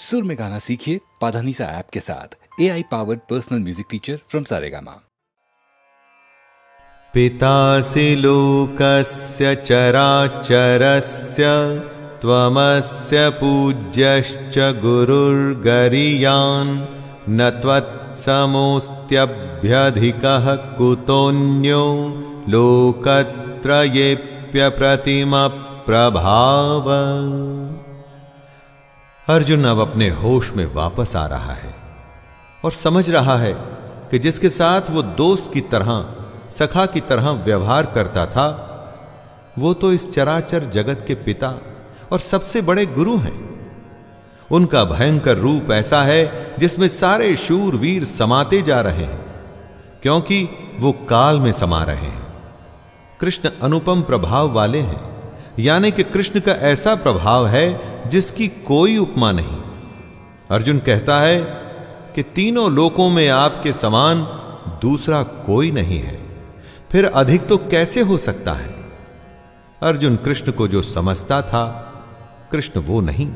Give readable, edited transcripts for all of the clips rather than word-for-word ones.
सुर में गाना सीखिए पाधानीसा ऐप के साथ। AI powered personal music teacher from Saregama. पितासि लोकस्य चराचरस्य त्वमस्य पूज्यश्च गुरुर्गरीयान् न त्वत्समोऽस्त्यभ्यधिकः कुतोऽन्यो लोकत्रयेऽप्यप्रतिमप्रभाव। अर्जुन अब अपने होश में वापस आ रहा है और समझ रहा है कि जिसके साथ वो दोस्त की तरह, सखा की तरह व्यवहार करता था, वो तो इस चराचर जगत के पिता और सबसे बड़े गुरु हैं। उनका भयंकर रूप ऐसा है जिसमें सारे शूरवीर समाते जा रहे हैं, क्योंकि वो काल में समा रहे हैं। कृष्ण अनुपम प्रभाव वाले हैं, यानी कि कृष्ण का ऐसा प्रभाव है जिसकी कोई उपमा नहीं। अर्जुन कहता है कि तीनों लोकों में आपके समान दूसरा कोई नहीं है, फिर अधिक तो कैसे हो सकता है। अर्जुन कृष्ण को जो समझता था, कृष्ण वो नहीं,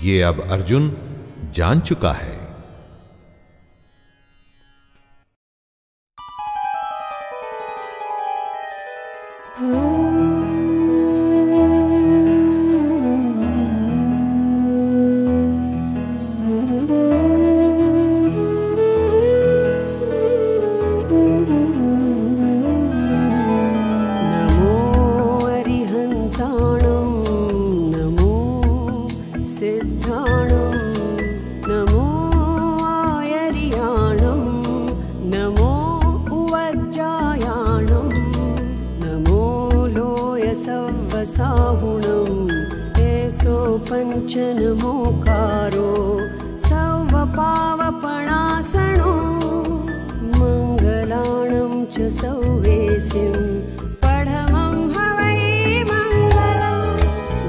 ये अब अर्जुन जान चुका है। पंचनमोकारो सौवपावपणासनो मङ्गलाणं च सौवेसिं पढवं हवै मङ्गलम्।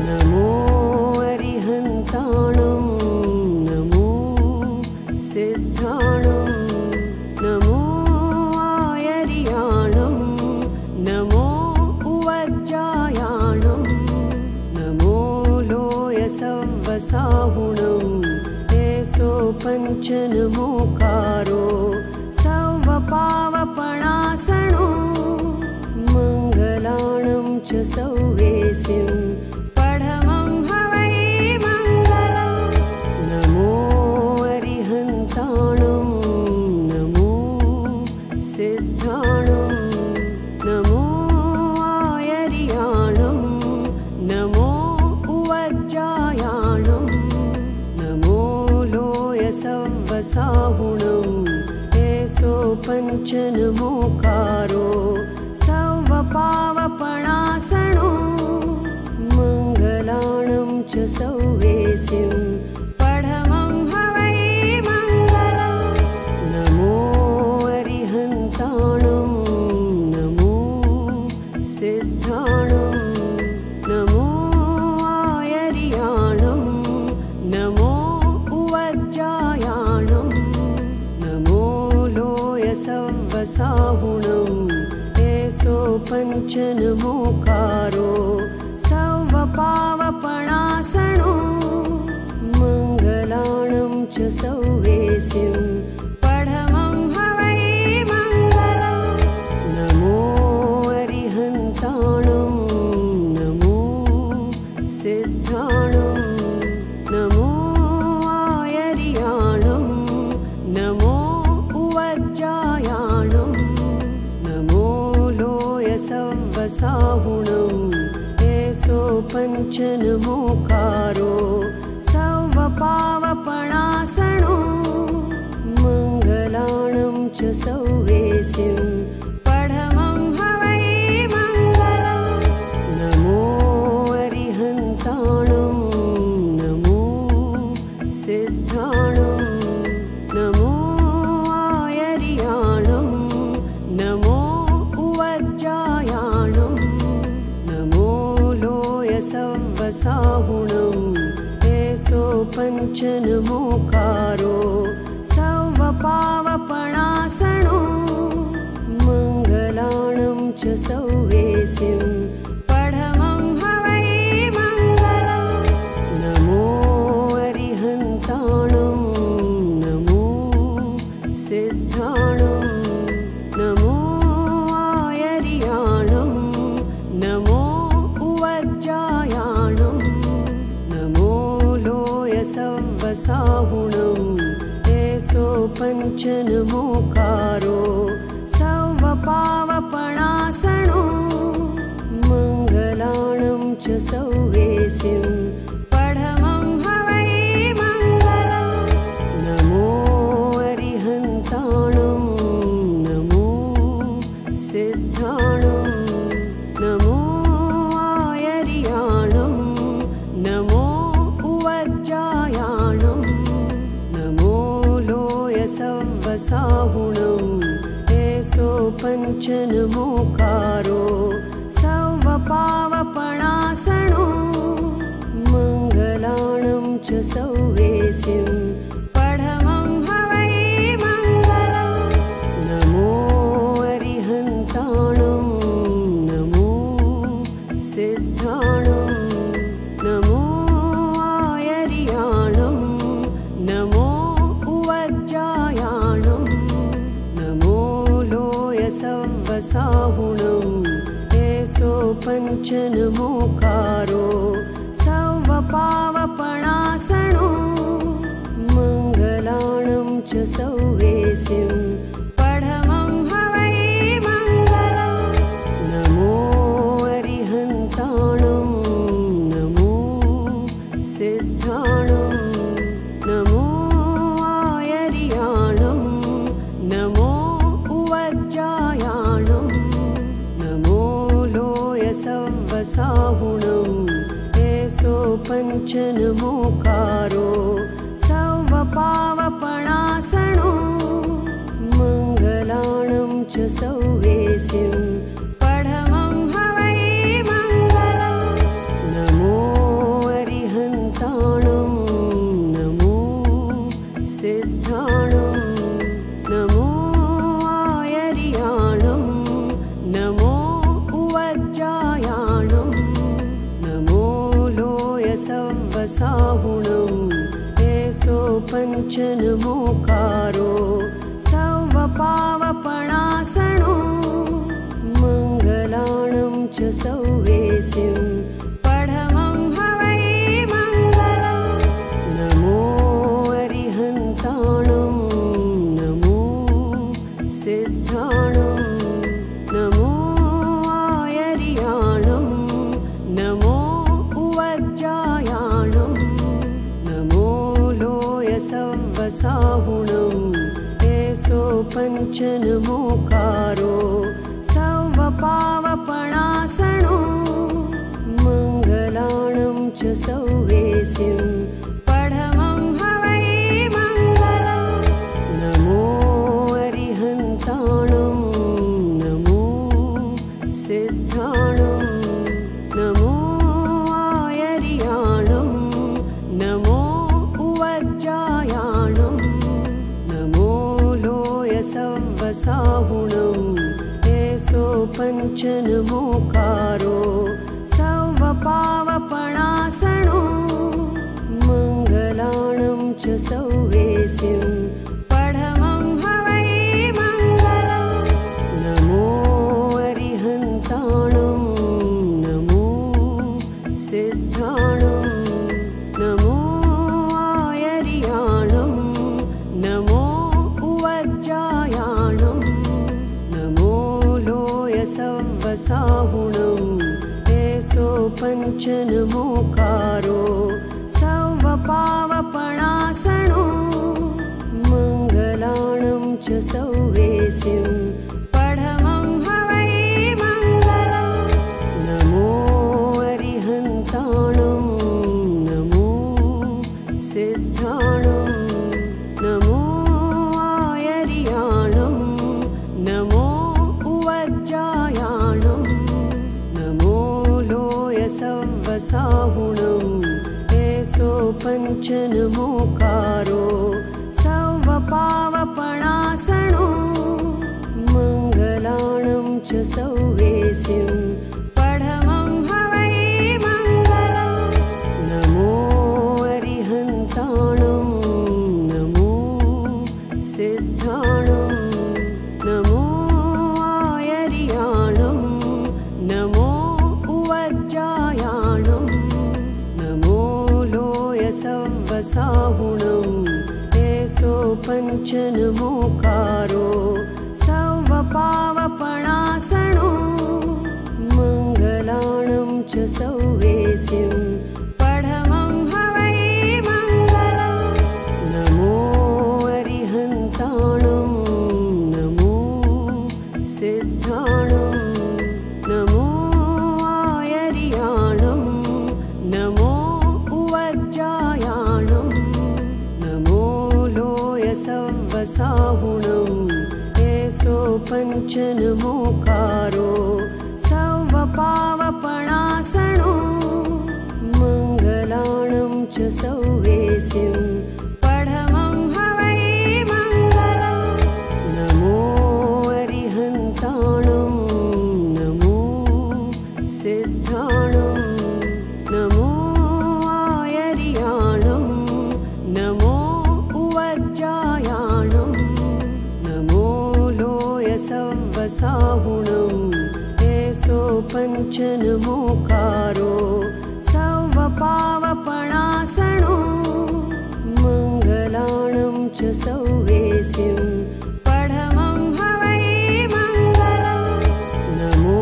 नमो अरिहन्ताणं नमो सिद्धाणं नमो आयर्याणं नमो उवज्जायाणं नमो सवसाहुणं एसो पंचनमोकारो सौवपावपणासनो मङ्गलाणं च सौवेसिं पढवं हवै मङ्गलम्। नमो अरिहन्ताणं नमो सिद्धाणं नमो आयर्याणं नमो उवज्जायाणं नमो लोयसवसाहुणं एसो पंचनमोकारो सौवपावपणासनो मङ्गलाणं च सौवेसिं पढवं हवै मङ्गलम्। नमो अरिहन्ताणं नमो सिद्धाणं नमो आयर्याणं नमो उवज्जायाणं नमो लोयसवसाहुणं एसो पंचनमोकारो सौवपावपणासनो मङ्गलाणं च सौवेसिं पढवं हवै मङ्गलम्। नमो अरिहन्ताणं नमो सिद्धाणं नमो आयर्याणं नमो उवज्जायाणं नमो लोयसवसाहुणं एसो पंचनमोकारो सौवपावपणासनो मङ्गलाणं च सौवेसिं पढवं हवै मङ्गलम्। नमो अरिहन्ताणं नमो सिद्धाणं नमो आयर्याणं नमो उवज्जायाणं नमो लोयसवसाहुणं एसो पंचनमोकारो सौवपावपणासनो मङ्गलाणं च सौवेसिं पढवं हवै मङ्गलम्। नमो अरिहन्ताणं सव्वसाहुणम् एषो पञ्चनमोकारो सव्वपावपणासनो मङ्गलाणं च सौवेसिं पढमं हवै मङ्गलम् नमो अरिहन्ताणं नमो सिद्धाणं नमो आयर्याणं नमो उवज्जायाणं नमो लोयसव्वसाहुणम् एषो पञ्चनमोकारो सव्वपावपणासनो मङ्गलाणं च सौवेसिं पढमं हवै मङ्गलम् नमो अरिहन्ताणं नमो सिद्धाणं नमो आयर्याणं नमो उवज्जायाणं नमो लोयसव्वसाहुणम् एषो पञ्चनमोकारो सव्वपावपणासनो मङ्गलाणं च सौवेसिं पढमं हवै मङ्गलम् नमो अरिहन्ताणं नमो सिद्धाणं नमो आयर्याणं नमो उवज्जायाणं नमो लोयसव्वसाहुणम् एषो पञ्चनमोकारो सव्वपावपणासनो मङ्गलाणं च सौवेसिं पढमं हवै मङ्गलम् नमो अरिहन्ताणं नमो सिद्धाणं नमो आयर्याणं नमो उवज्जायाणं नमो लोयसव्वसाहुणम् एषो पञ्चनमोकारो सव्वपावपणासनो मङ्गलाणं च सौवेसिं पढमं हवै मङ्गलम् नमो अरिहन्ताणं नमो सिद्धाणं नमो आयर्याणं नमो उवज्जायाणं नमो लोयसव्वसाहुणम् एषो पञ्चनमोकारो सव्वपावपणासनो मङ्गलाणं च सौवेसिं पढमं हवै मङ्गलम् नमो अरिहन्ताणं नमो सिद्धाणं नमो आयर्याणं नमो उवज्जायाणं नमो लोयसव्वसाहुणम् एषो पञ्चनमोकारो सव्वपावपणासनो मङ्गलाणं च सौवेसिं पढमं हवै मङ्गलम् नमो अरिहन्ताणं नमो सिद्धाणं नमो आयर्याणं नमो उवज्जायाणं नमो लोयसव्वसाहुणम् एषो पञ्चनमोकारो सव्वपावपणासनो मङ्गलाणं च सौवेसिं पढमं हवै मङ्गलम् नमो अरिहन्ताणं नमो सिद्धाणं नमो आयर्याणं नमो उवज्जायाणं नमो लोयसव्वसाहुणम् एषो पञ्चनमोकारो सव्वपावपणासनो मङ्गलाणं च सौवेसिं पढमं हवै मङ्गलम् नमो अरिहन्ताणं नमो सिद्धाणं नमो आयर्याणं नमो उवज्जायाणं नमो लोयसव्वसाहुणम् सव्वसाहुणं एषो पञ्चनमोकारो सव्वपावपणासनो मङ्गलाणं च सौवेसिं पढमं हवै मङ्गलम् नमो अरिहन्ताणं नमो सिद्धाणं नमो आयर्याणं नमो उवज्जायाणं नमो लोयसव्वसाहुणं एषो पञ्चनमोकारो सव्वपावपणासनो मङ्गलाणं च सौवेसिं पढमं हवै मङ्गलम् नमो अरिहन्ताणं नमो सिद्धाणं नमो आयर्याणं नमो उवज्जायाणं नमो लोयसव्वसाहुणं एषो पञ्चनमोकारो सव्वपावपणासनो मङ्गलाणं च सौवेसिं पढमं हवै मङ्गलम् नमो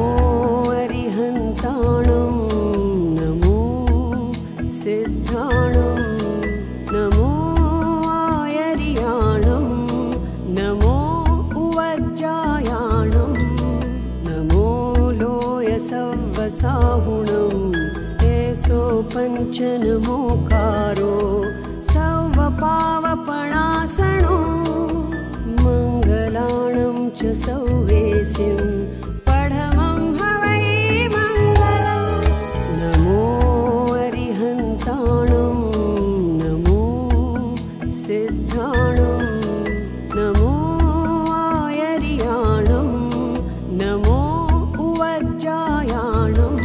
अरिहन्ताणं नमो सिद्धाणं नमो आयर्याणं नमो उवज्जायाणं नमो लोयसव्वसाहुणं एषो पञ्चनमोकारो सव्वपावपणासनो मङ्गलाणं च सौवेसिं पढमं हवै मङ्गलम् नमो अरिहन्ताणं नमो सिद्धाणं नमो आयर्याणं नमो उवज्जायाणं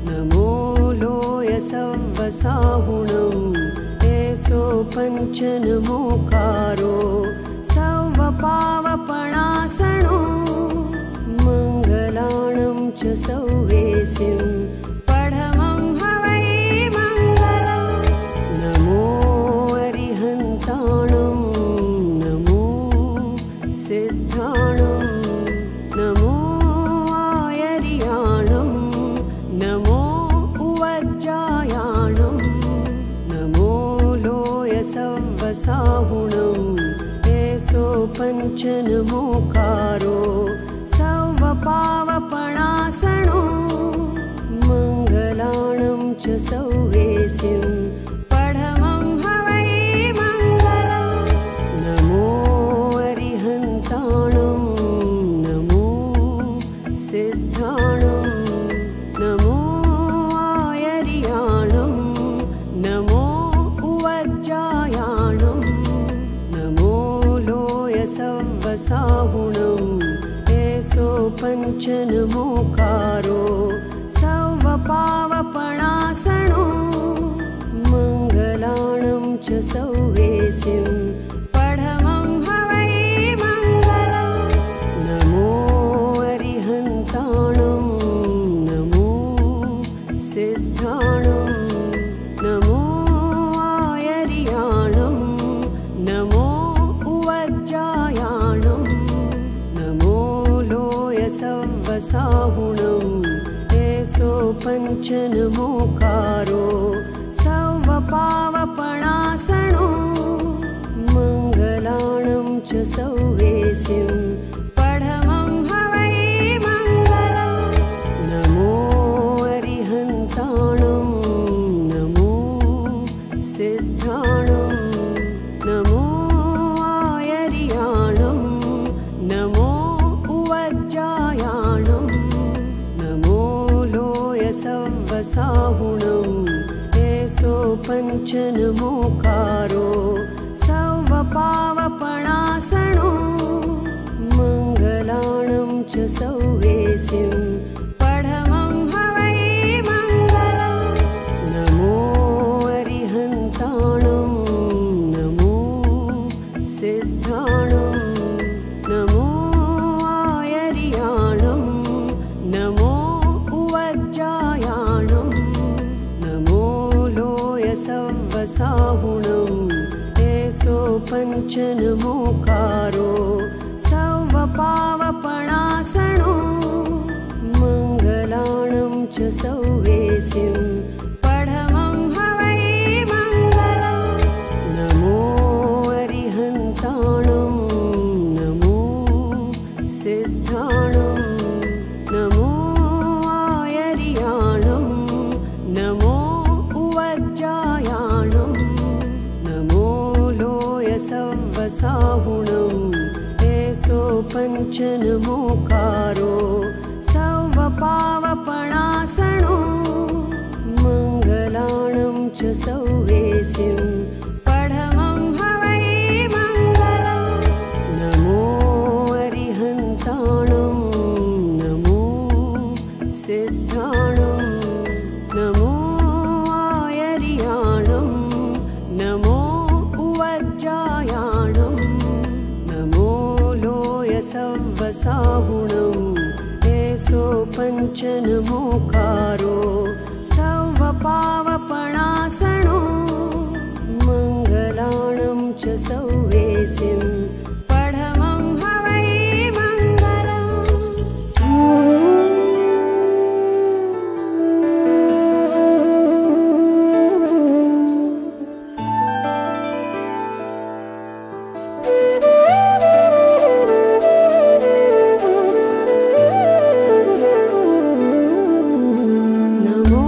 नमो लोयसव्वसाहुणं एषो पञ्चनमोकारो सव्वपावपणासनो मङ्गलाणं च सौवेसिं पढमं हवै मङ्गलम् नमो अरिहन्ताणं नमो सिद्धाणं नमो आयर्याणं नमो उवज्जायाणं नमो लोयसव्वसाहुणं एषो पञ्चनमोकारो सव्वपावपणासनो मङ्गलाणं च सौवेसिं पढमं हवै मङ्गलम् नमो अरिहन्ताणं नमो सिद्धाणं नमो आयर्याणं नमो उवज्जायाणं नमो लोयसव्वसाहुणं एषो पञ्चनमोकारो सव्वपावपणासनो मङ्गलाणं च सौवेसिं पढमं हवै मङ्गलम् नमो अरिहन्ताणं नमो सिद्धाणं नमो आयर्याणं नमो उवज्जायाणं नमो लोयसव्वसाहुणं एषो पञ्चनमोकारो सव्वपावपणासनो मङ्गलाणं च सौवेसिं पढमं हवै मङ्गलम् नमो अरिहन्ताणं नमो सिद्धाणं नमो आयर्याणं नमो उवज्जायाणं नमो लोयसव्वसाहुणं एषो पञ्चनमोकारो सव्वपावपणासनो मङ्गलाणं च सौवेसिं पढमं हवै मङ्गलम् नमो अरिहन्ताणं नमो सिद्धाणं नमो आयर्याणं नमो उवज्जायाणं नमो लोयसव्वसाहुणं साहुणम् एसो पञ्चनमोकारो सौवपावपणासनो मङ्गलाणं च सौवेसिं पढवं हवै मङ्गलम् नमो अरिहन्ताणं नमो सिद्धाणं नमो आयर्याणं नमो उवज्जायाणं नमो लोयसव्वसाहुणम् एसो पञ्चनमोकारो सौवपावपणासनो मङ्गलाणं च सौवेसिं पढवं हवै मङ्गलम् नमो अरिहन्ताणं नमो सिद्धाणं नमो आयर्याणं नमो उवज्जायाणं नमो लोयसव्वसाहुणम् एसो पञ्चनमोकारो सौवपावपणासनो मङ्गलाणं च सौवेसिं पढवं हवै नमो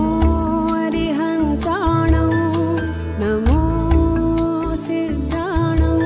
अरिहन्ताणं नमो सिद्धाणं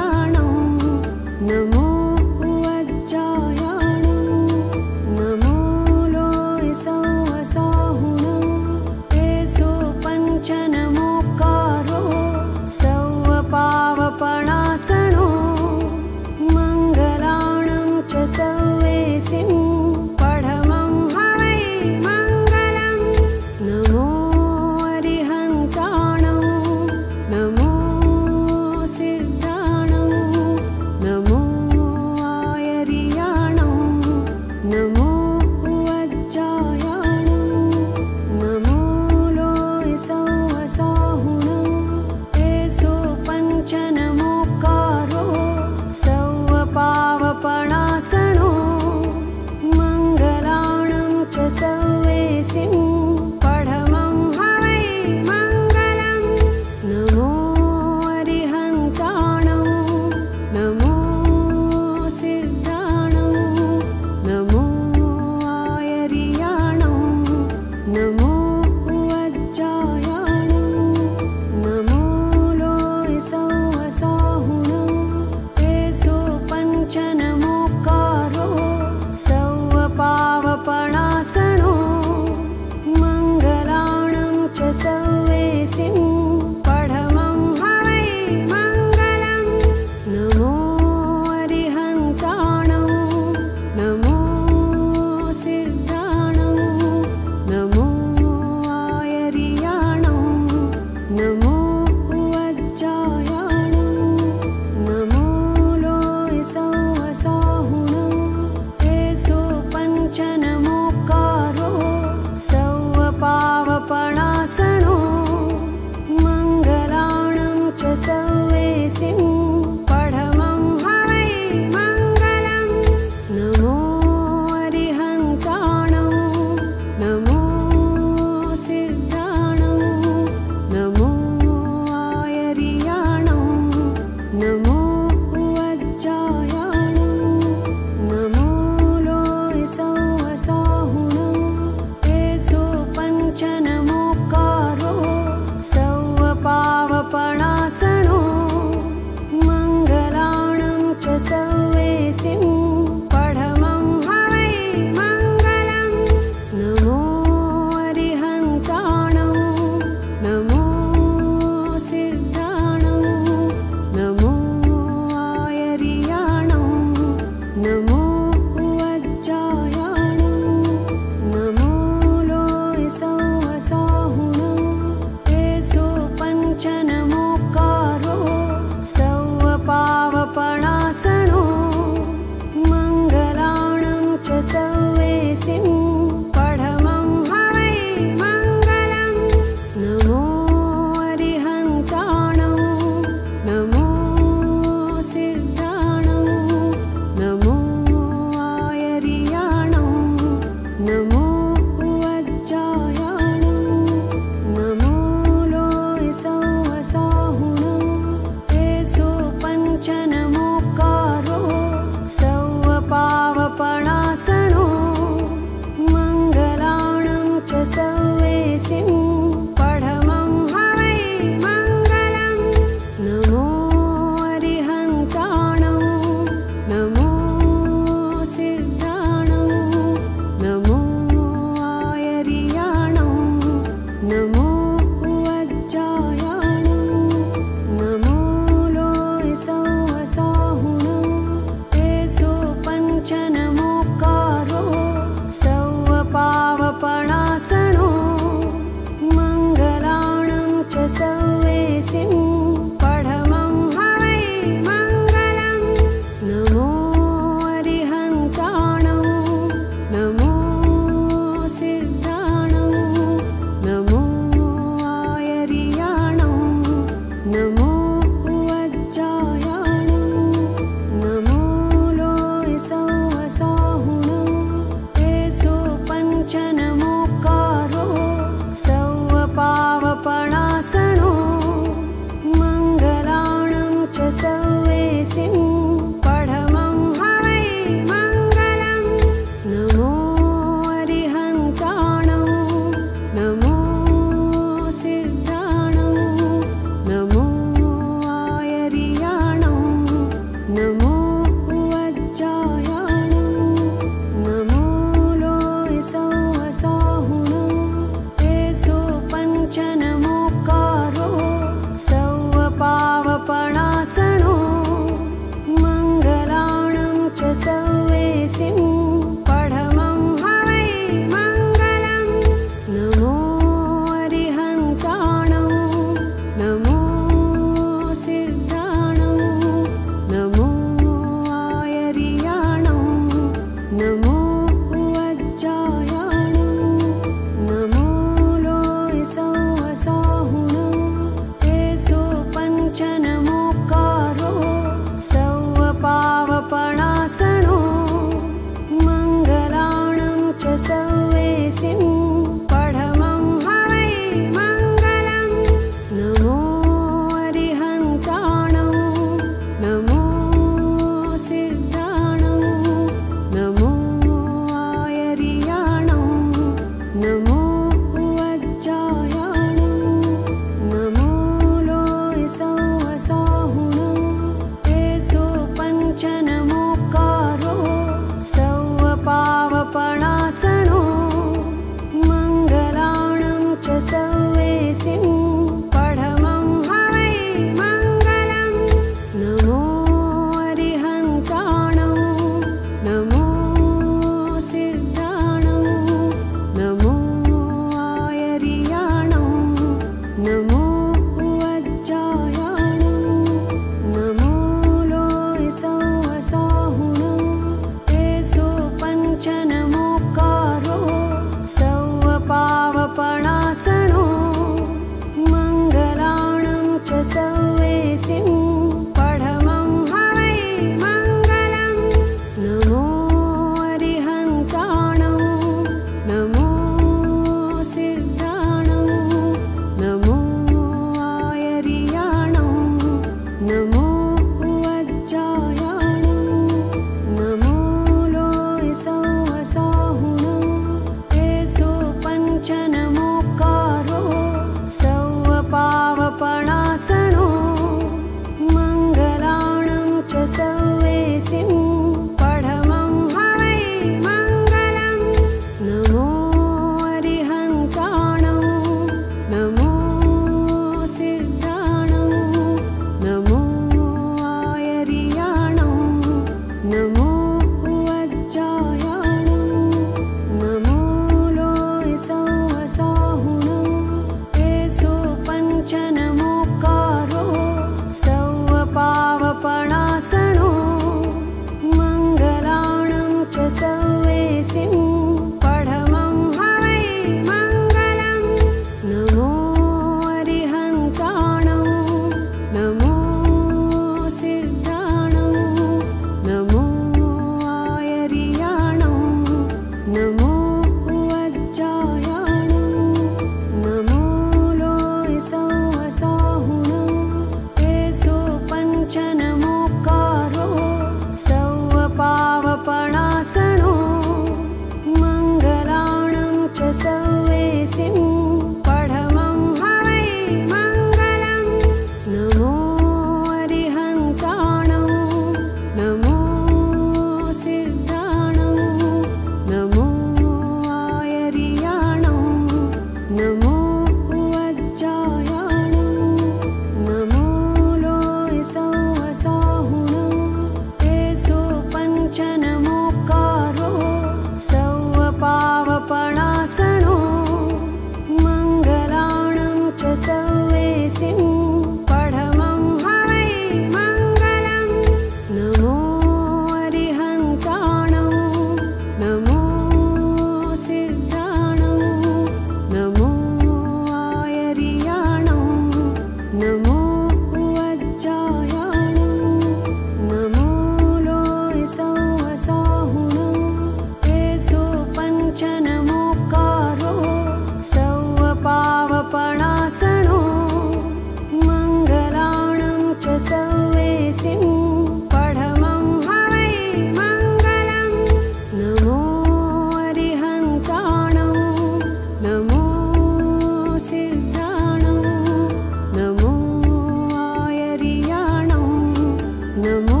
नमो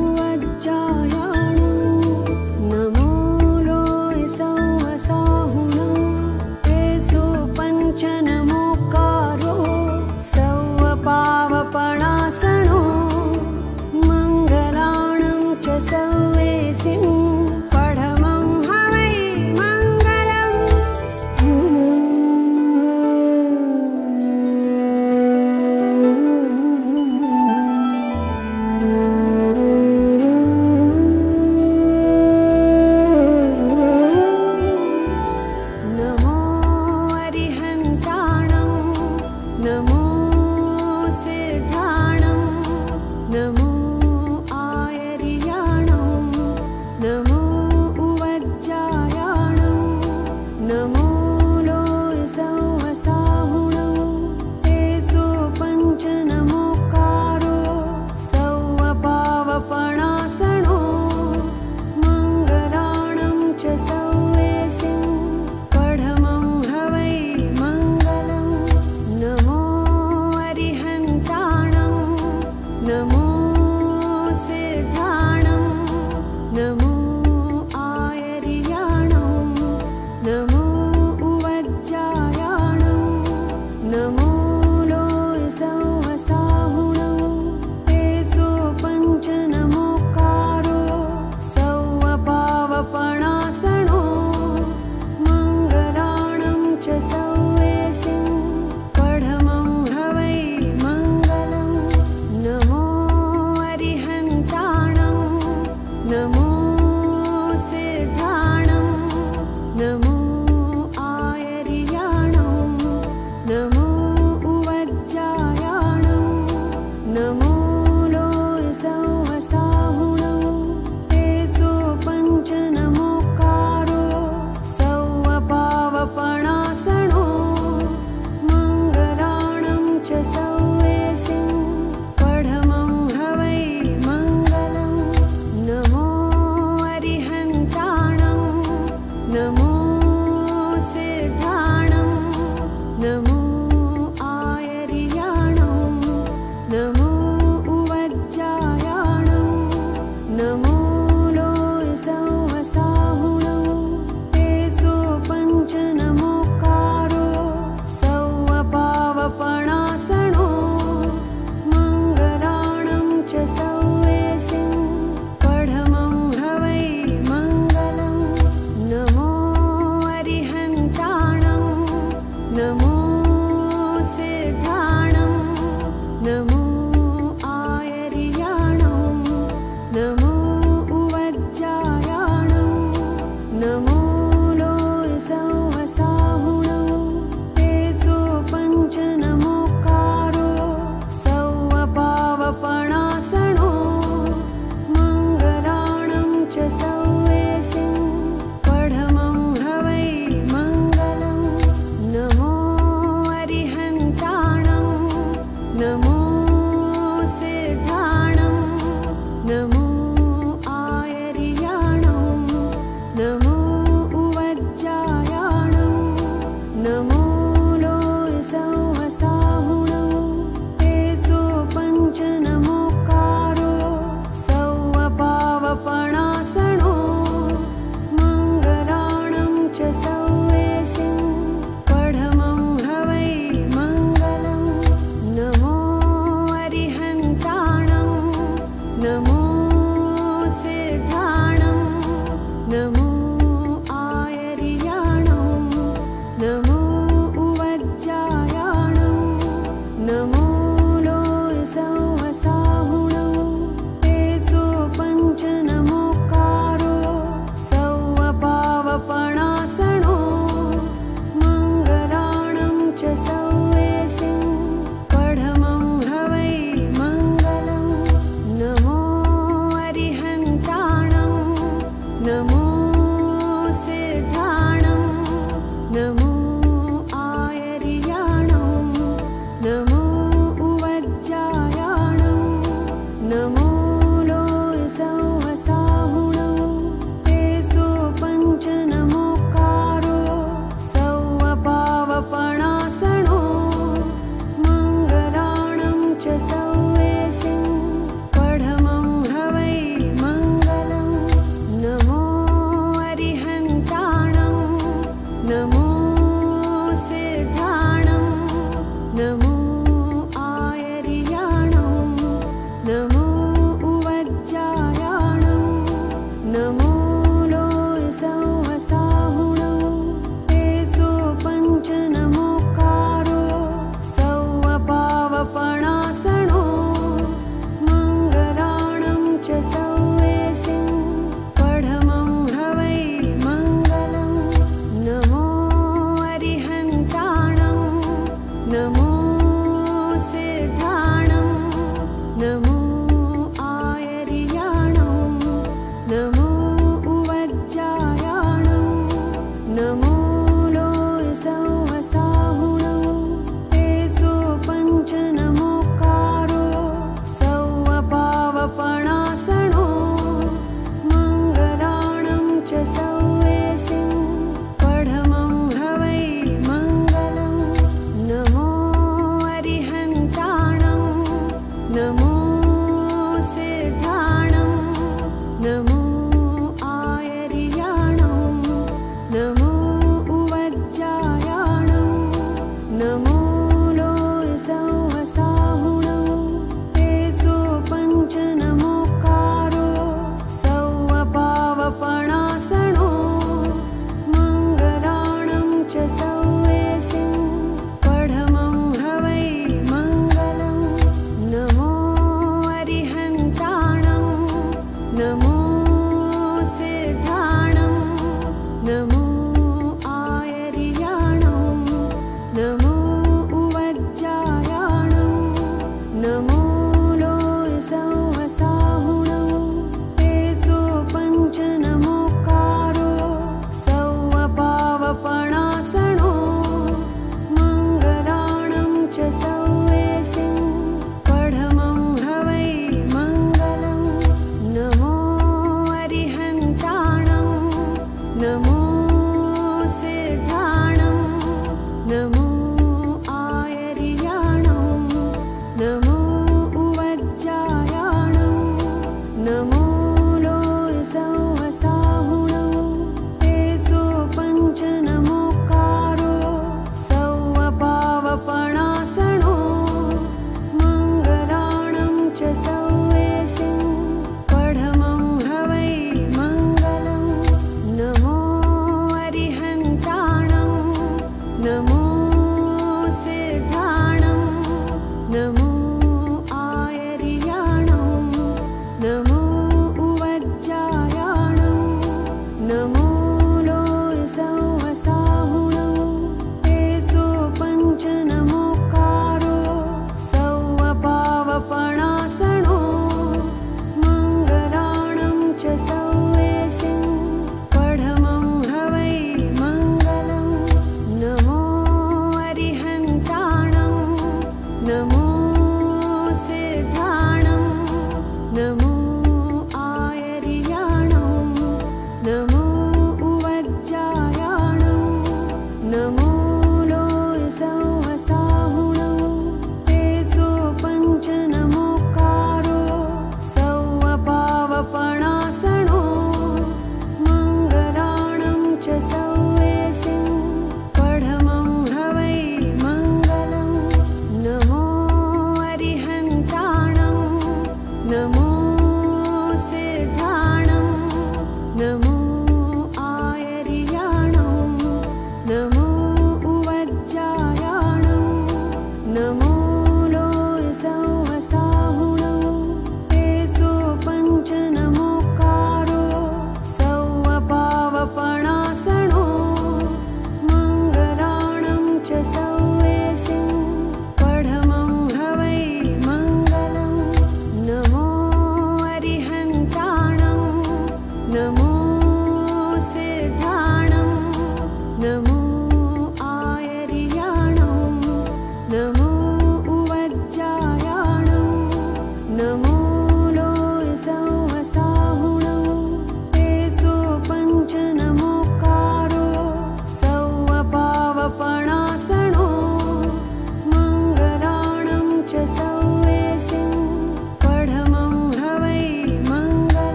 उवज्जायाणं नमो लोय सौवसाहुणं तेसो पञ्च नमोकारो सौवपावपणासनो मङ्गलाणं च सौवेसिं पढमं हवै मङ्गलम् नमो अरिहन्ताणं नमो सिद्धाणं नमो आयर्याणं नमो उवज्जायाणं नमो लोय सौवसाहुणं तेसो पञ्च नमोकारो सौवपावपणासनो मङ्गलाणं च सौवेसिं पढमं हवै मङ्गलम् नमो अरिहन्ताणं नमो सिद्धाणं नमो आयर्याणं नमो उवज्जायाणं नमो लोय सौवसाहुणं तेसो पञ्च नमोकारो सौवपावपणासनो मङ्गलाणं च सौवेसिं पढमं हवै मङ्गलम् नमो अरिहन्ताणं नमो सिद्धाणं नमो आयर्याणं नमो उवज्जायाणं नमो लोय सौवसाहुणं तेसो पञ्च नमोकारो सौवपावपणासनो मङ्गलाणं च सौवेसिं पढमं हवै मङ्गलम् नमो अरिहन्ताणं नमो सिद्धाणं नमो आयर्याणं नमो उवज्जायाणं नमो लोय सौवसाहुणं तेसो पञ्च नमोकारो सौवपावपणासनो मङ्गलाणं च सौवेसिं पढमं हवै मङ्गलम् नमो अरिहन्ताणं नमो सिद्धाणं नमो आयर्याणं नमो उवज्जायाणं नमो लोय सौवसाहुणं तेसो पञ्च नमोकारो सौवपावपणासनो मङ्गलाणं च सौवेसिं पढमं हवै मङ्गलम् नमो अरिहन्ताणं नमो सिद्धाणं नमो आयर्याणं नमो उवज्जायाणं नमो लोय सौवसाहुणं तेसो पञ्च नमोकारो सौवपावपणासनो मङ्गलाणं च सौवेसिं पढमं हवै मङ्गलम् नमो अरिहन्ताणं नमो सिद्धाणं नमो आयर्याणं नमो उवज्जायाणं नमो लोय सौवसाहुणं तेसो पञ्च नमोकारो सौवपावपणासनो मङ्गलाणं च सौवेसिं पढमं हवै मङ्गलम् नमो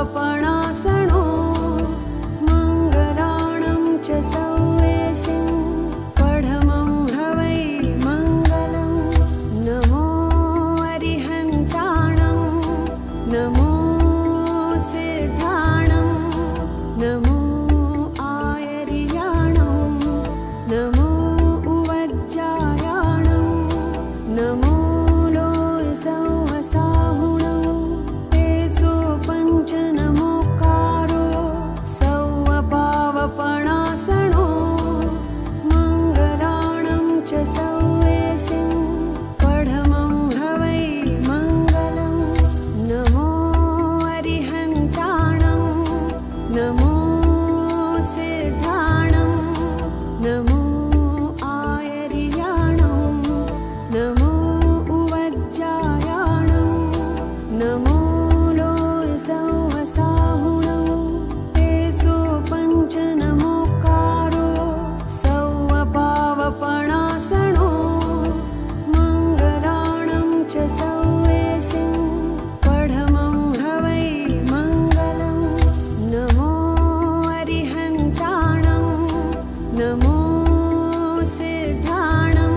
पावपणासनो मङ्गलाणं च सौवेसिं पढमं हवै मङ्गलं नमो अरिहन्ताणं नमो सिद्धाणं नमो आयर्याणं नमो उवज्जायाणं नमो लोयसौहसाहुणं तेसो पञ्चनमोकारो सौवपावपणासनो मङ्गलाणं च सौवेसिं पढमं हवै मङ्गलं नमो अरिहन्ताणं नमो सिद्धाणं नमो आयर्याणं नमो उवज्जायाणं नमो लोयसौहसाहुणं तेसो पञ्चनमोकारो सौवपावपणासनो मङ्गलाणं च सौवेसिं पढमं हवै मङ्गलं नमो अरिहन्ताणं नमो सिद्धाणं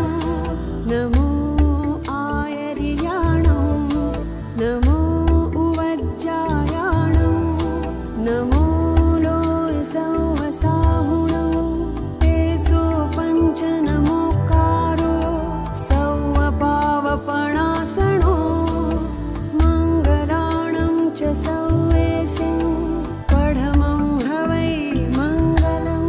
नमो आयर्याणं नमो उवज्जायाणं नमो लोयसौहसाहुणं तेसो पञ्चनमोकारो सौवपावपणासनो मङ्गलाणं च सौवेसिं पढमं हवै मङ्गलं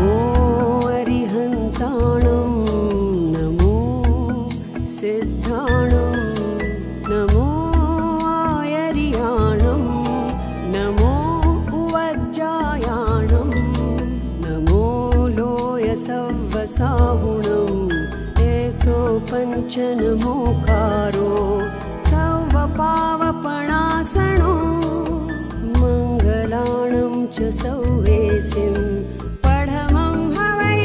नमो अरिहन्ताणं नमो सिद्धाणं नमो आयर्याणं नमो उवज्जायाणं नमो लोयसौवसाहुणं तेसो पञ्चनमोकारो सौवपावपणासनो मङ्गलाणं च सौवेसिं पढमं हवै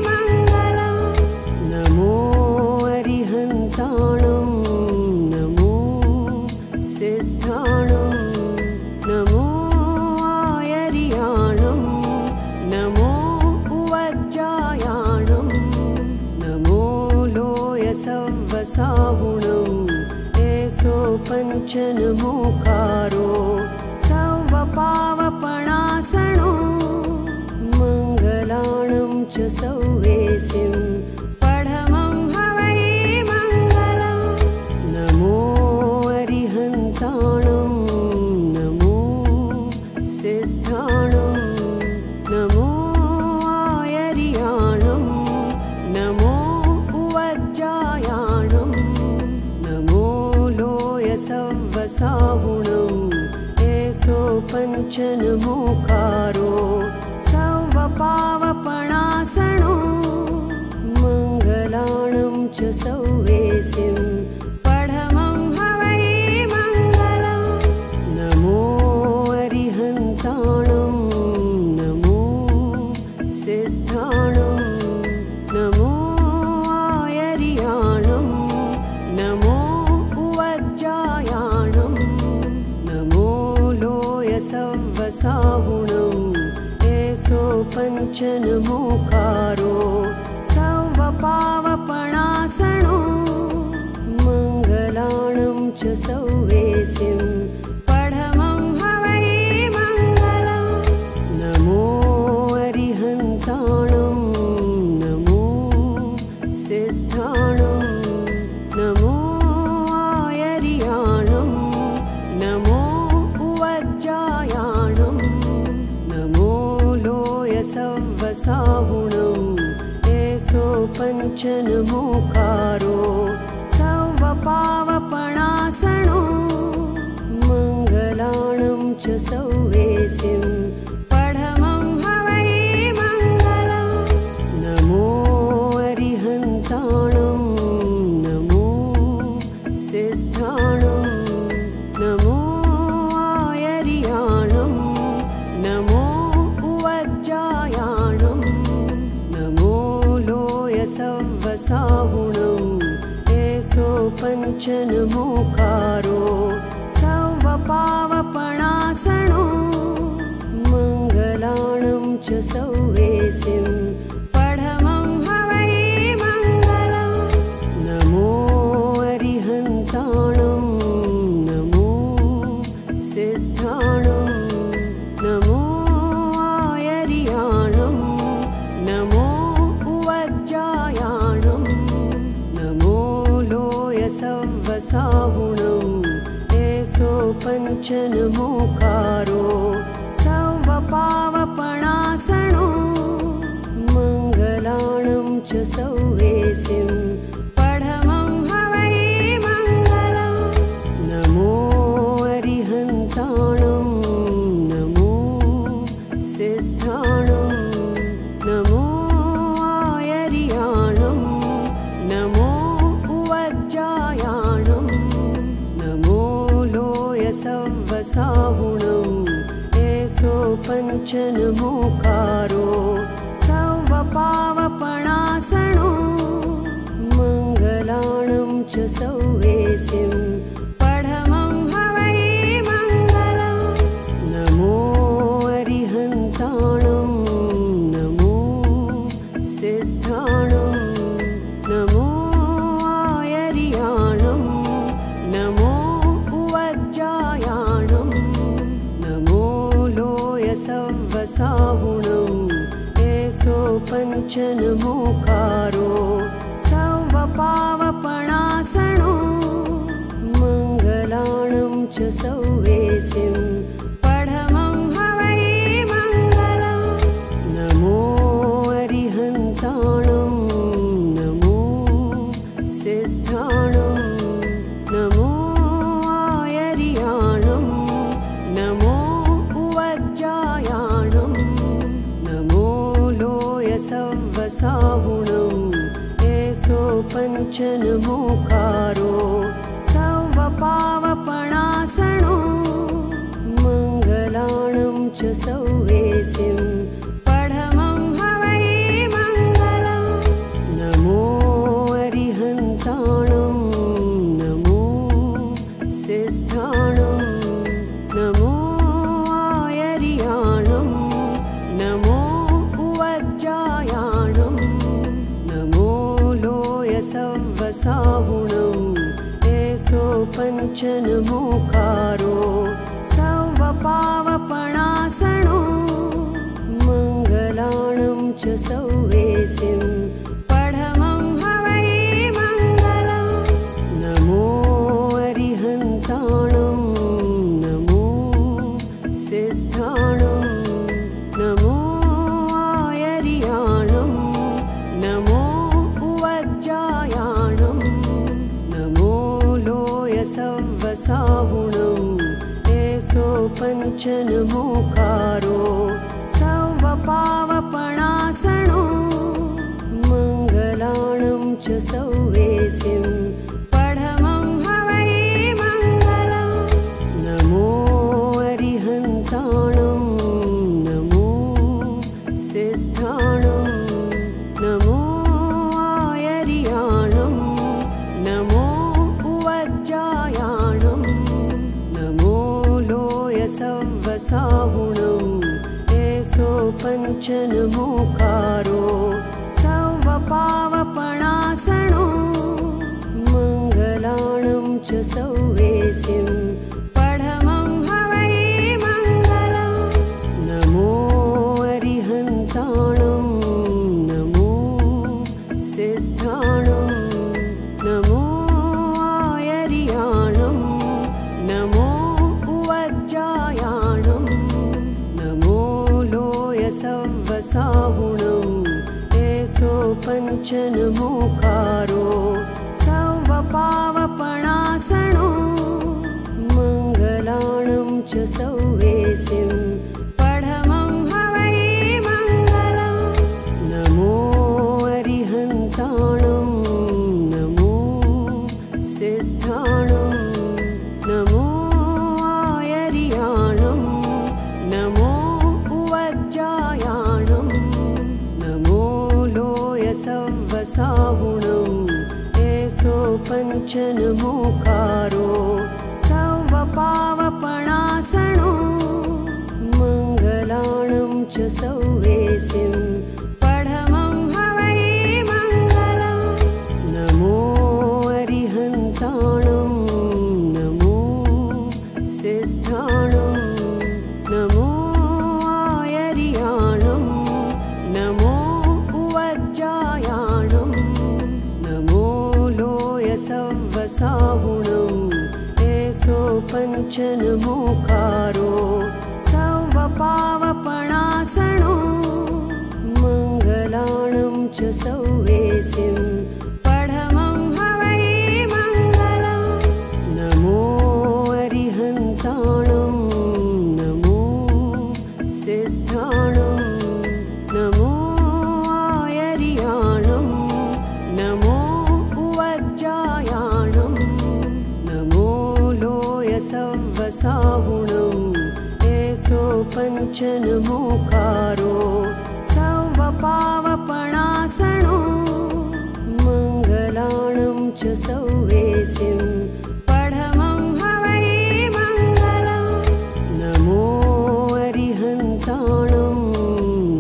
मङ्गलं नमो अरिहन्ताणं नमो सिद्धाणं नमो आयर्याणं नमो उवज्जायाणं नमो लोयसौवसाहुणं तेसो पञ्चनमोकारो सौवपावपणासनो मङ्गलाणं च सौवेसिं पढमं हवै मङ्गलं नमो अरिहन्ताणं नमो सिद्धाणं नमो आयर्याणं नमो उवज्जायाणं नमो लोयसौवसाहुणं तेसो पञ्चनमोकारो सौवपावपणासनो मङ्गलाणं च सौवेसिं पढमं हवै मङ्गलं नमो अरिहन्ताणं नमो सिद्धाणं नमो आयर्याणं नमो उवज्जायाणं नमो लोयसौवसाहुणं तेसो पञ्चनमोकारो सौवपावपणासनो मङ्गलाणं च सौवेसिं पढमं हवै मङ्गलं नमो अरिहन्ताणं नमो सिद्धाणं नमो आयर्याणं नमो उवज्जायाणं नमो लोयसौवसाहुणं तेसो पञ्चनमोकारो सौवपावपणासनो मङ्गलाणं च सौवेसिं पढमं हवै मङ्गलं नमो अरिहन्ताणं नमो सिद्धाणं नमो आयर्याणं पञ्चनमोकारो सौवपावपणासनो मङ्गलाणं च सौवेसिं पढमं हवै मङ्गलम् नमो अरिहन्ताणं नमो सिद्धाणं नमो आयर्याणं नमो उवज्जायाणं नमो लोयसव्वसाहुणम् एषो पञ्चनमोकारो सौवपावपणासनो मङ्गलाणं च सौवेसिं पढमं हवै मङ्गलम् नमो अरिहन्ताणं नमो सिद्धाणं नमो आयर्याणं नमो उवज्जायाणं नमो लोयसव्वसाहुणम् एषो पञ्चनमोकारो सौवपावपणासनो मङ्गलाणं च सौवेसिं पढमं हवै मङ्गलम् नमो अरिहन्ताणं नमो सिद्धाणं नमो आयर्याणं नमो उवज्जायाणं नमो लोयसव्वसाहुणम् एषो पञ्चनमोकारो सौवपावपणासनो मङ्गलाणं च सौवेसिं पढमं हवै मङ्गलम् नमो अरिहन्ताणं नमो सिद्धाणं नमो आयर्याणं नमो उवज्जायाणं नमो लोयसव्वसाहुणम् एषो पञ्चनमोकारो सौवपावपणासनो मङ्गलाणं च सौवेसिं पढमं हवै मङ्गलम् नमो अरिहन्ताणं नमो सिद्धाणं नमो आयर्याणं नमो उवज्जायाणं नमो लोयसव्वसाहुणम् एषो पञ्चनमोकारो सौवपावपणासनो मङ्गलाणं च सौवेसिं पढमं हवै मङ्गलम् नमो अरिहन्ताणं नमो सिद्धाणं नमो आयर्याणं नमो उवज्जायाणं नमो लोयसव्वसाहुणम् एषो पञ्चनमोकारो सौवपावपणासनो मङ्गलाणं च सौवेसिं पढमं हवै मङ्गलम् नमो अरिहन्ताणं नमो सिद्धाणं नमो आयर्याणं नमो उवज्जायाणं नमो लोयसव्वसाहुणम् एषो पञ्चनमोकारो सौवपावपणासनो मङ्गलाणं च सौवेसिं पढमं हवै मङ्गलम् नमो अरिहन्ताणं नमो सिद्धाणं नमो आयर्याणं नमो उवज्जायाणं नमो लोयसव्वसाहुणम् एषो पञ्चनमोकारो सौवपावपणासनो मङ्गलाणं च सौवेसिं पढमं हवै मङ्गलम् नमो अरिहन्ताणं नमो सिद्धाणं नमो आयर्याणं नमो उवज्जायाणं नमो लोयसव्वसाहुणम् एषो पञ्च पञ्चनमोकारो सौवपावपणासनो मङ्गलाणं च सौवेसिं पढमं हवै मङ्गलम् नमो अरिहन्ताणं नमो सिद्धाणं नमो आयर्याणं नमो उवज्जायाणं नमो लोयसव्वसाहुणम् एषो पञ्चनमोकारो सौवपावपणासनो मङ्गलाणं च सौवेसिं पढमं हवै मङ्गलम् नमो अरिहन्ताणं नमो सिद्धाणं नमो आयर्याणं नमो उवज्जायाणं नमो लोयसव्वसाहुणम् एषो पञ्चनमोकारो सौवपावपणासनो मङ्गलाणं च सौवेसिं पढमं हवै मङ्गलम् नमो अरिहन्ताणं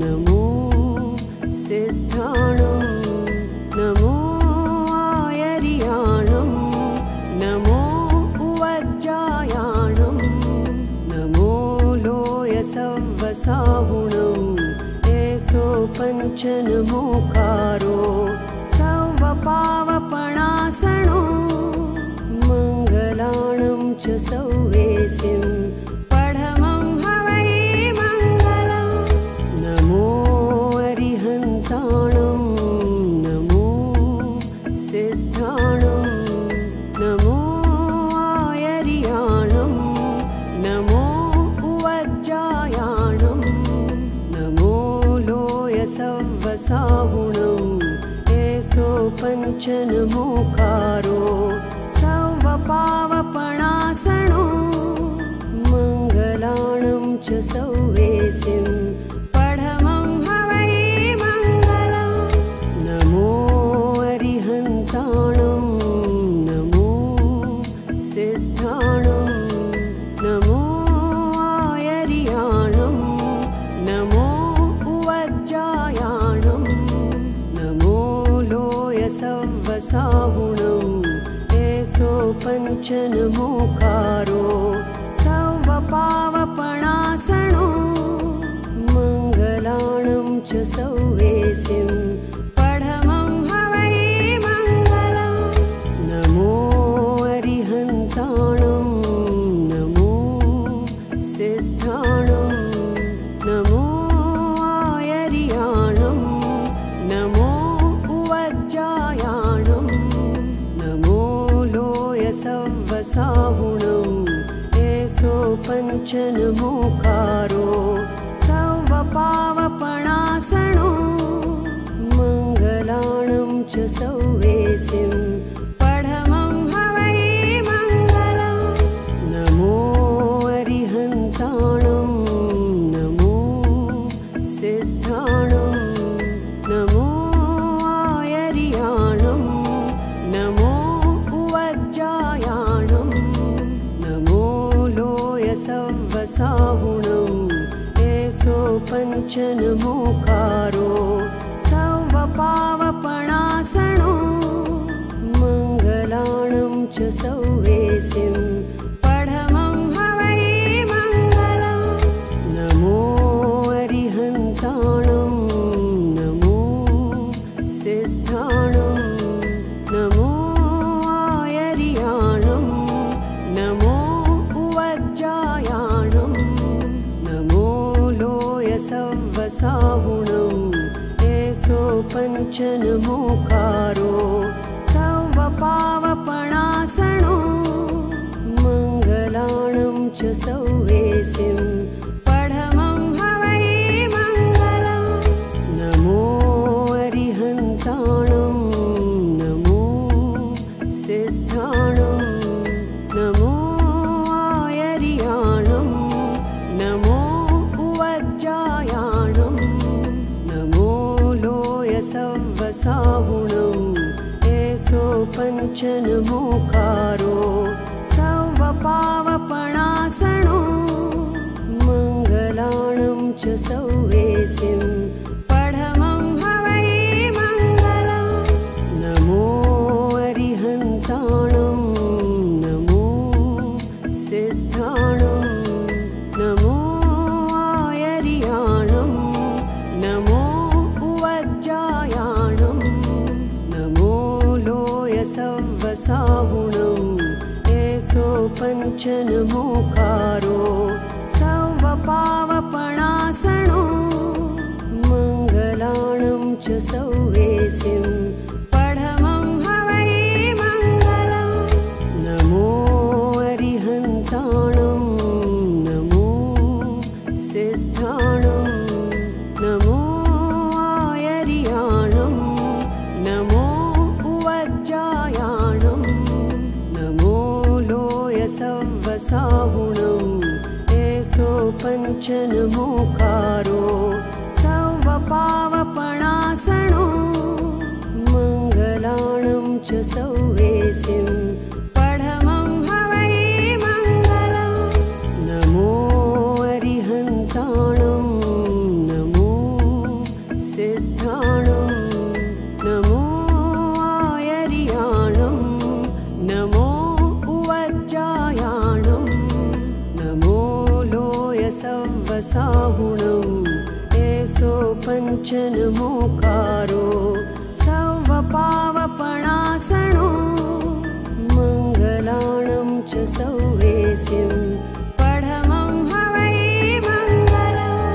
नमो सिद्धाणं नमो आयर्याणं नमो उवज्जायाणं नमो लोयसव्वसाहुणम् एषो पञ्चनमोकारो सौवपावपणासनो मङ्गलाणं च सौवेसिं पढमं हवै मङ्गलम् नमो अरिहन्ताणं नमो सिद्धाणं नमो आयर्याणं नमो उवज्जायाणं नमो लोयसव्वसाहुणम् एषो पञ्चनमोकारो सौवपावपणासनो मङ्गलाणं च सौवेसिं पढमं हवै मङ्गलम् नमो अरिहन्ताणं नमो सिद्धाणं नमो आयर्याणं नमो उवज्जायाणं नमो लोयसव्वसाहुणम् एषो पञ्चनमोकारो सौवपावपणासनो मङ्गलाणं च सौवेसिं पढमं हवै मङ्गलम् नमो अरिहन्ताणं नमो सिद्धाणं नमो आयर्याणं नमो उवज्जायाणं नमो लोयसव्वसाहुणम् एषो पञ्चनमोकारो सौवपावपणासनो मङ्गलाणं च सौवेसिं पढमं हवै मङ्गलम् नमो अरिहन्ताणं नमो सिद्धाणं नमो आयर्याणं नमो उवज्जायाणं नमो लोयसव्वसाहुणम् एषो पञ्चनमोकारो सौवपावपणासनो मङ्गलाणं च सौवेसिं पढमं हवै मङ्गलम् नमो अरिहन्ताणं नमो सिद्धाणं नमो आयर्याणं नमो उवज्जायाणं नमो लोयसव्वसाहुणम् एषो पञ्चनमोकारो सौवपावपणासनो मङ्गलाणं च सौवेसिं पढमं हवै मङ्गलम् नमो अरिहन्ताणं नमो सिद्धाणं नमो आयर्याणं नमो उवज्जायाणं नमो लोयसव्वसाहुणम् एषो पञ्च पञ्चनमोकारो सौवपावपणासनो मङ्गलाणं च सौवेसिं पढमं हवै मङ्गलम् नमो अरिहन्ताणं नमो सिद्धाणं नमो आयर्याणं नमो उवज्जायाणं नमो लोयसव्वसाहुणम् एषो पञ्चनमोकारो सौवपावपणासनो मङ्गलाणं च सौवेसिं पढमं हवै मङ्गलम् नमो अरिहन्ताणं नमो सिद्धाणं नमो आयर्याणं नमो उवज्जायाणं नमो लोयसव्वसाहुणम् एषो पञ्चनमोकारो सौवपावपणासनो मङ्गलाणं च सौवेसिं पढमं हवै मङ्गलम् नमो अरिहन्ताणं नमो सिद्धाणं नमो आयर्याणं नमो उवज्जायाणं नमो लोयसव्वसाहुणम् एषो पञ्चनमोकारो सौवपावपणासनो मङ्गलाणं च सौवेसिं पढमं हवै मङ्गलम्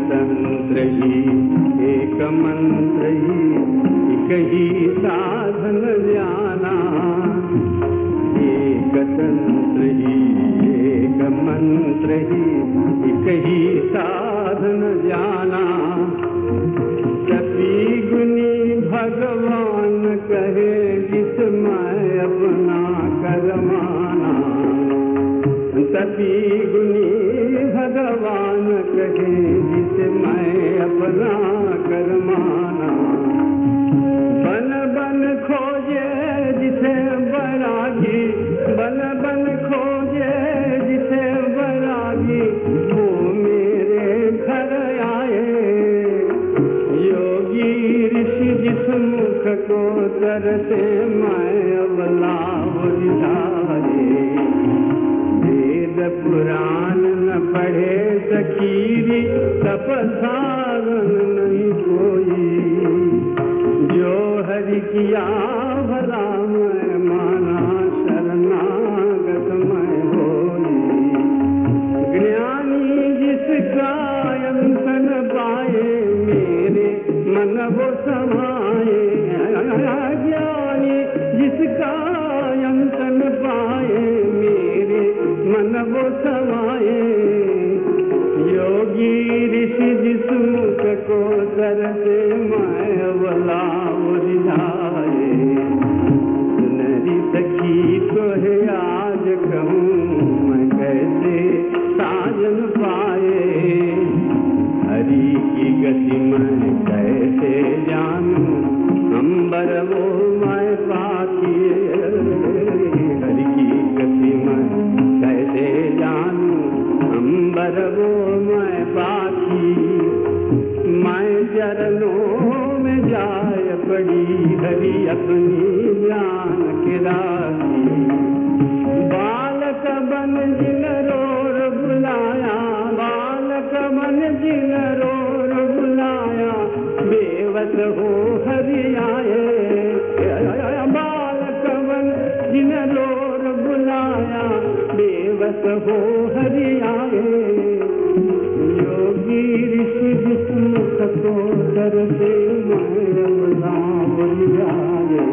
तंत्र ही एक मंत्र ही एक ही साधन जाना, एक तंत्र ही एक मंत्र ही, एक ही साधन जाना। सती गुनी भगवान कहे जिसमें अपना कर माना, सती गुनी भगवान कहे जिसमें अपना कर माना। बन बन खोजे जिसे बैरागी, बन बन खोजे जिसे बैरागी, वो मेरे घर आए। योगी ऋषि जिस मुख को तरसे मैं अवला बुझाए। वेद पुराण न पढ़े सकीरी, तप साधन नहीं कोई। जो हरि किया भला मैं माना, शरणागत मैं होई। ज्ञानी जिसका अंतन पाए, मेरे मन वो समाए। ज्ञानी जिसका अंतन पाए, मेरे मन वो समाए। योगी ऋषि जिस मुख को तरसे मैं अवला बुझाए। सुनरी सखी को है आज कहूँ मैं कैसे साजन पाए। हरि की गति मैं कैसे जानूं, अंबर वो मैं पाखी। हरि की गति मैं कैसे जानूं, अंबर वो मैं पाखी। मैं चरणों में जाय पड़ी, हरि अपनी ज्ञान की राशि। बालक बन जिन रोर बुलाया, बालक बन जिन रोर बुलाया, बेवस हो हरि आए। बालक बन जिन रोर बुलाया, बेवस हो हरि आए। योगी ऋषि जिस मुख को तरसे मैं अवला बुझाए।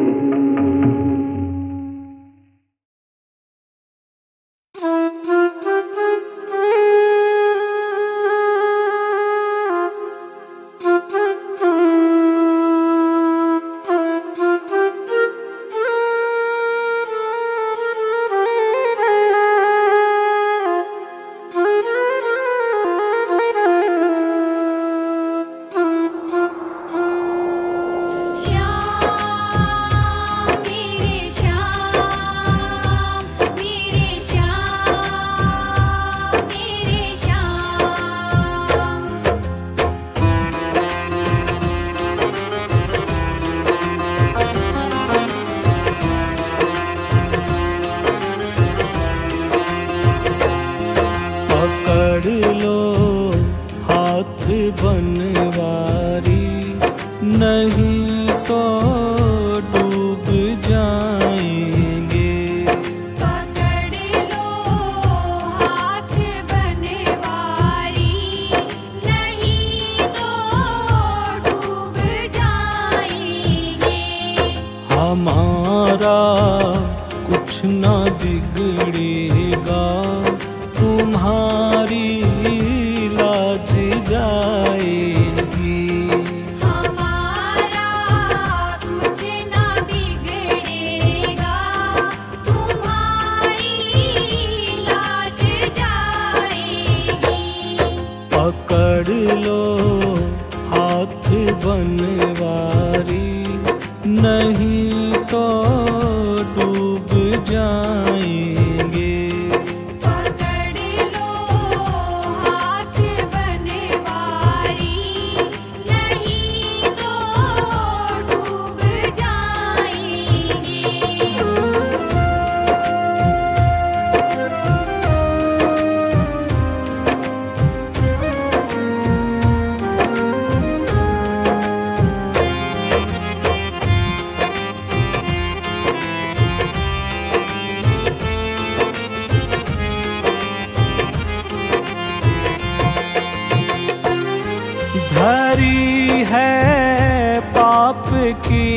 पाप की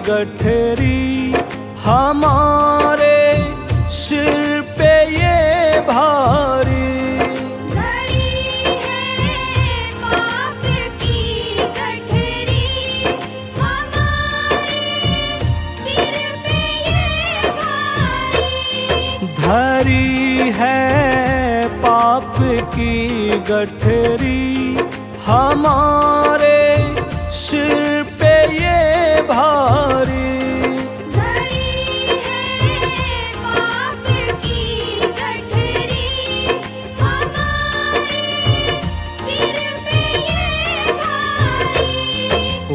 गठरी हमारे सिर पे ये भारी। धरी है पाप की गठरी हमारे सिर पे ये भारी।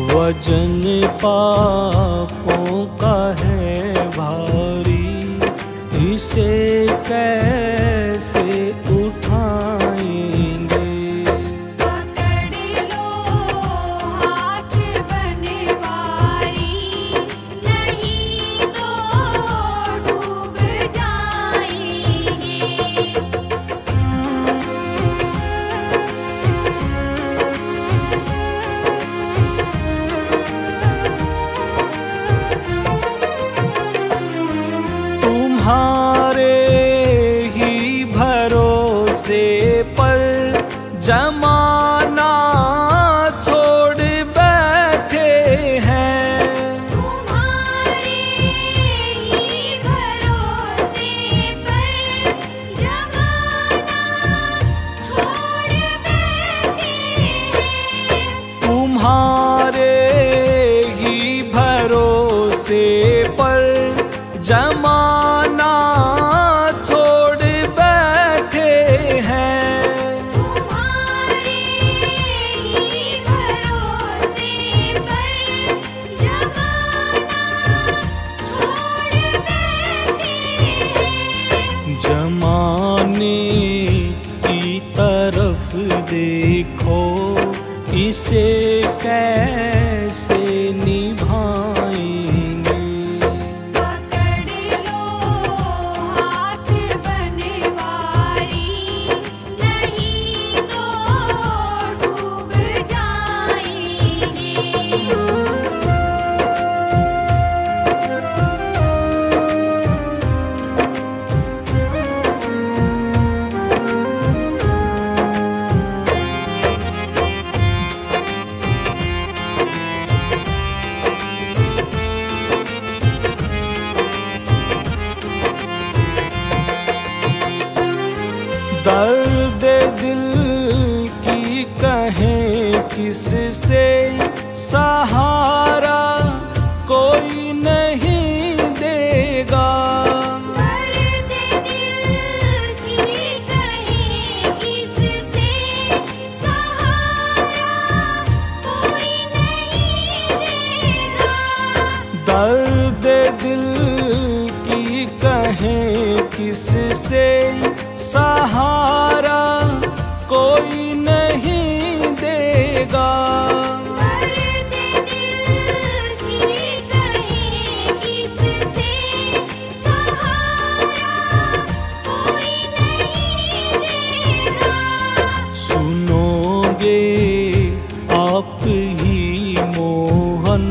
वजन पापों का है भारी, इसे कैसे उठाएंगे। पकड़ लो हाथ बनवारी, नहीं तो डूब जाएंगे। तुम्हारे ही भरोसे पर जमाना छोड़ बैठे हैं। तुम्हारे ही भरोसे पर जमाना छोड़ बैठे हैं। तुम्हारे ही भरोसे पर जमाना छोड़ बैठे हैं। तुम्हारे ही भरोसे पर जमाना छोड़ बैठे हैं। जमाने की तरफ देखो, इसे कैसे निभाएंगे। हाथ बनवारी, नहीं तो डूब जाएंगे। दर्द दिल की कहें किससे, सहारा कोई नहीं देगा। दर्द दिल की कहें किससे, सहारा कोई नहीं देगा। दर्द दिल की कहें किससे, सहारा कोई नहीं देगा। दर्द दिल की कहें किससे, सहारा कोई नहीं देगा। सुनोगे आप ही मोहन,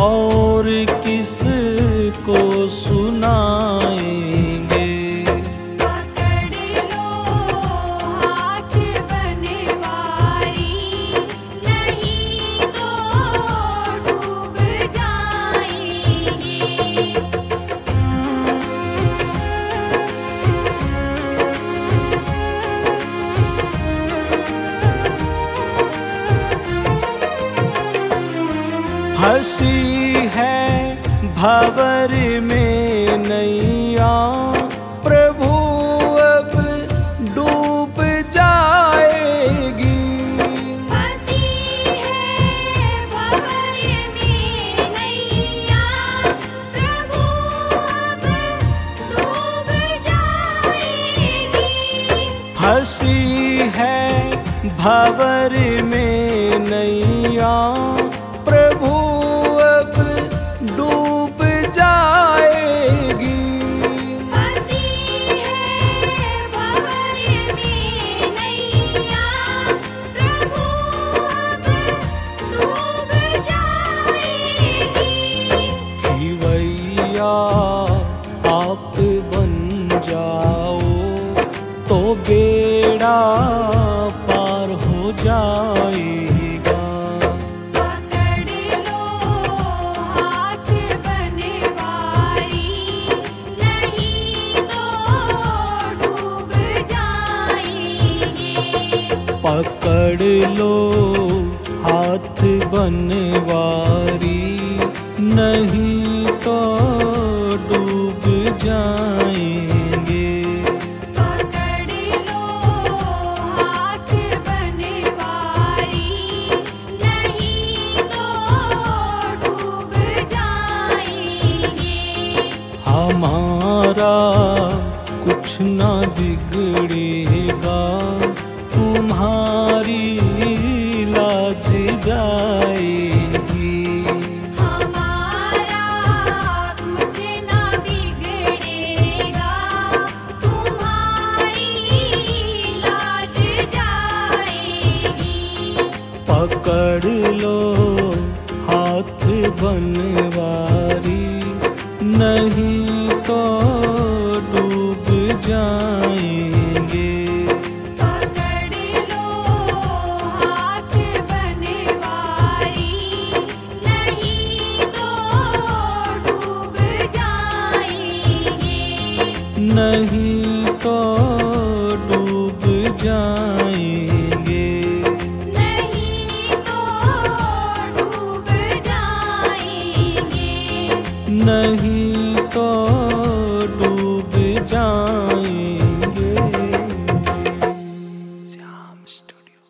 और किस को सुनाएंगे। हंसी है भंवर में नैया, प्रभु अब डूब जाएगी। हंसी है भंवर में नैया, प्रभु अब डूब जाएगी। हंसी है भंवर में नैया, प्रभु अब डूब जाएगी। हंसी है भंवर में नैया, प्रभु अब डूब जाएगी। बेड़ा पार हो जाएगा। पकड़ लो हाथ बनवारी, नहीं तो डूब जाएंगे। पकड़ लो हाथ बनवारी, नहीं तो डूब जाएंगे। पकड़ लो हाथ बनवारी, नहीं तो डूब जाएंगे। हमारा कुछ ना बिगड़ेगा, तुम्हारी लाज जाएगी। हमारा कुछ ना बिगड़ेगा, तुम्हारी लाज जाएगी। पकड़ लो हाथ बनवारी, नहीं तो डूब जाएंगे। पकड़ लो हाथ बनवारी, नहीं तो डूब जाएंगे। नहीं तो डूब जाएंगे। नहीं तो डूब जाएंगे। नहीं तो डूब जाएंगे। श्याम स्टूडियो।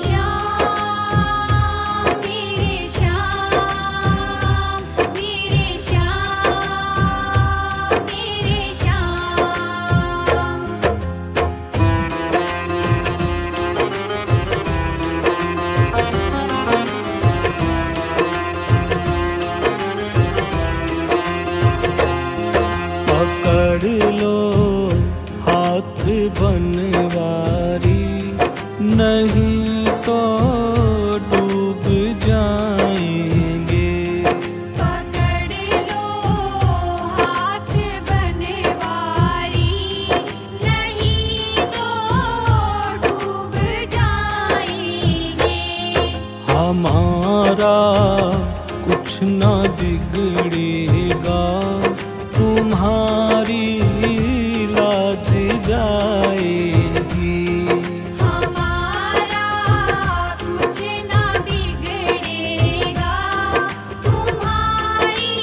श्याम मेरे श्याम, मेरे श्याम, मेरे श्याम। पकड़ लो हाथ बनवारी, नहीं तो डूब जाएंगे। पकड़ लो हाथ बनवारी, नहीं तो डूब जाएंगे। हमारा कुछ ना बिगड़ेगा, तुम्हारी लाज जाएगी। हमारा कुछ ना बिगड़ेगा, तुम्हारी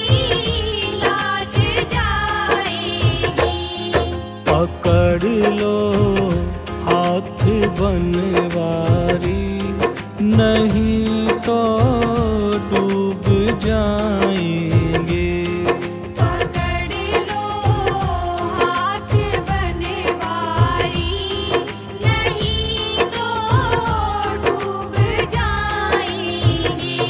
लाज जाएगी। पकड़ लो हाथ बनवारी, नहीं तो डूब जाएंगे। पकड़ लो हाथ बनवारी, नहीं तो डूब जाएंगे।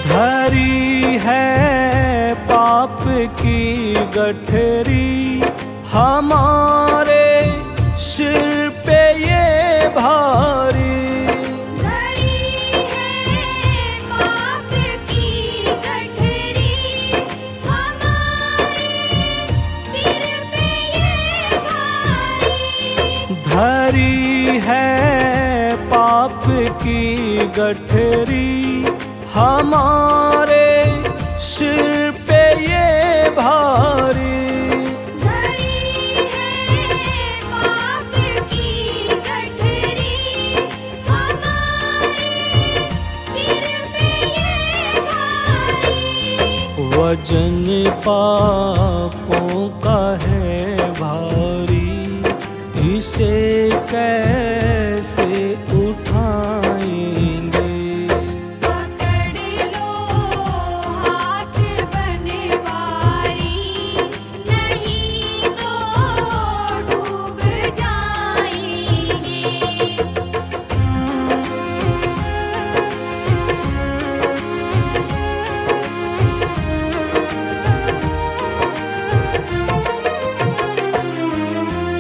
धरी है पाप की गठरी, हमारे सिर पे ये भारी। धरी है पाप की गठरी, हमारे सिर पे ये भारी। धरी है पाप की गठरी, हमारे सिर पे ये भारी। धरी है पाप की गठरी, हमारे सिर पे ये भारी। वजन पापों का है भारी, इसे कैसे उठाएंगे। पकड़ लो हाथ बनवारी, नहीं तो डूब जाएंगे।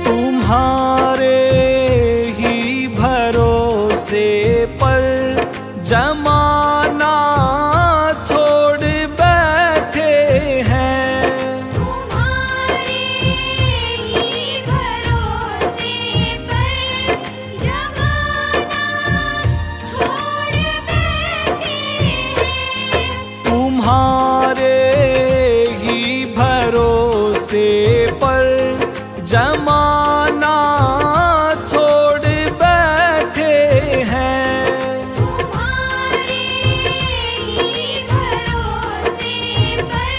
तुम्हारे ही भरोसे पर जमाना छोड़ बैठे हैं। तुम्हारे ही भरोसे पर जमाना छोड़ बैठे हैं। तुम्हारे ही भरोसे पर जमाना छोड़ बैठे हैं। तुम्हारे ही भरोसे पर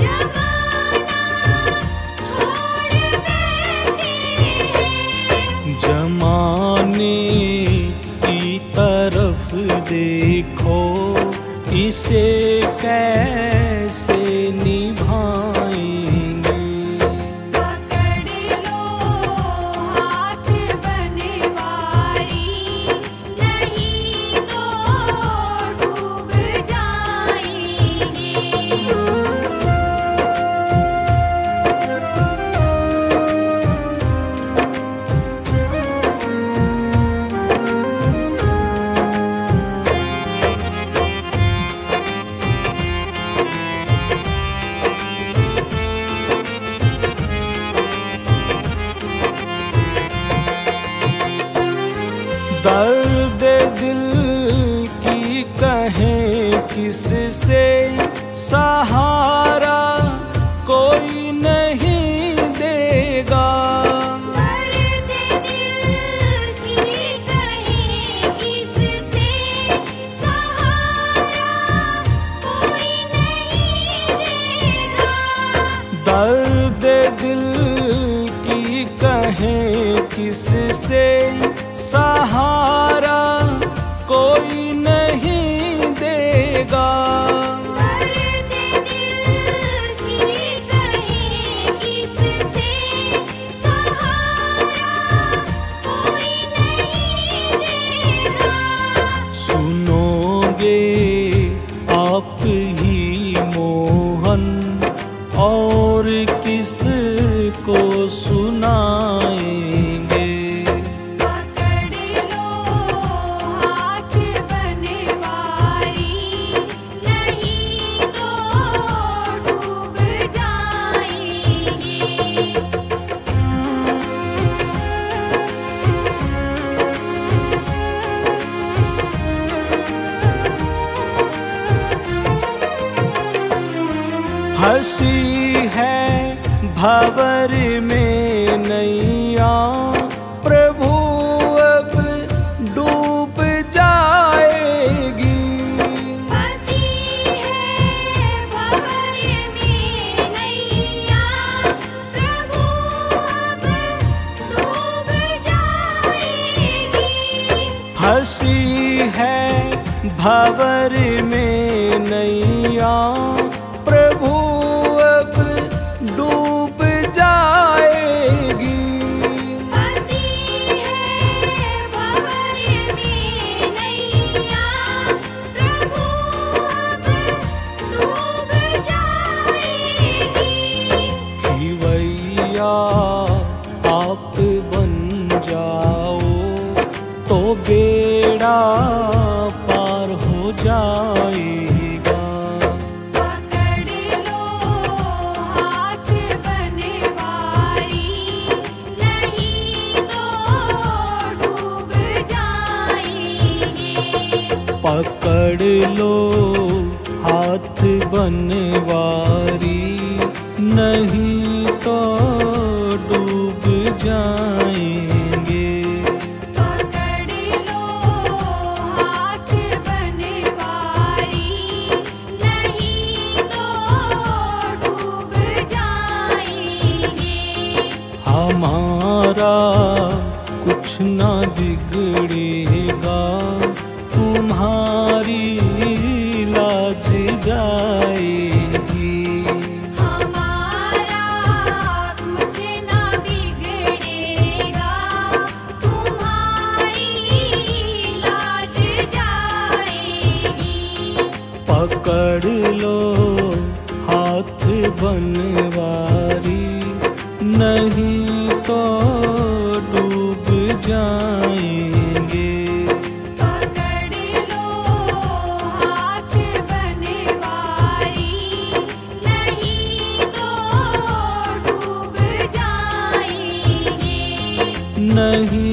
जमाना छोड़ बैठे हैं। जमाने की तरफ देखो, इसे कैसे निभाएंगे। पकड़ लो हाथ बनवारी, नहीं तो डूब जाएंगे। दर्द दिल की कहें किससे, सहारा कोई नहीं देगा। दर्द दिल की कहें किससे, सहारा कोई नहीं देगा। दर्द दिल की कहें किससे, सहारा कोई नहीं देगा। दर्द दिल की कहें किससे, सहारा कोई नहीं देगा। सुनोगे आप ही मोहन, और किस को सुनाएंगे। पकड़ लो हाथ बनवारी, नहीं तो डूब जाएंगे। हंसी है भंवर में नैया, प्रभु अब डूब जाएगी। हंसी है भंवर में नैया, प्रभु अब डूब जाएगी। हंसी है भंवर में नैया, प्रभु अब डूब जाएगी। हंसी है भंवर में नैया, प्रभु अब डूब जाएगी। खिवैया आप बन जाओ, तो बेड़ा पार हो जाएगा। पकड़ लो हाथ बनवारी, नहीं तो डूब जाएंगे। पकड़ लो हाथ बनवारी, नहीं तो डूब जाएंगे। पकड़ लो हाथ बनवारी, नहीं तो हमारा कुछ ना बिगड़ेगा, तुम्हारी लाज जाएगी। हमारा कुछ ना बिगड़ेगा, तुम्हारी लाज जाएगी। पकड़ लो हाथ बनवारी, नहीं तो डूब जाएंगे। पकड़ लो हाथ बनवारी, नहीं तो डूब जाएंगे। नहीं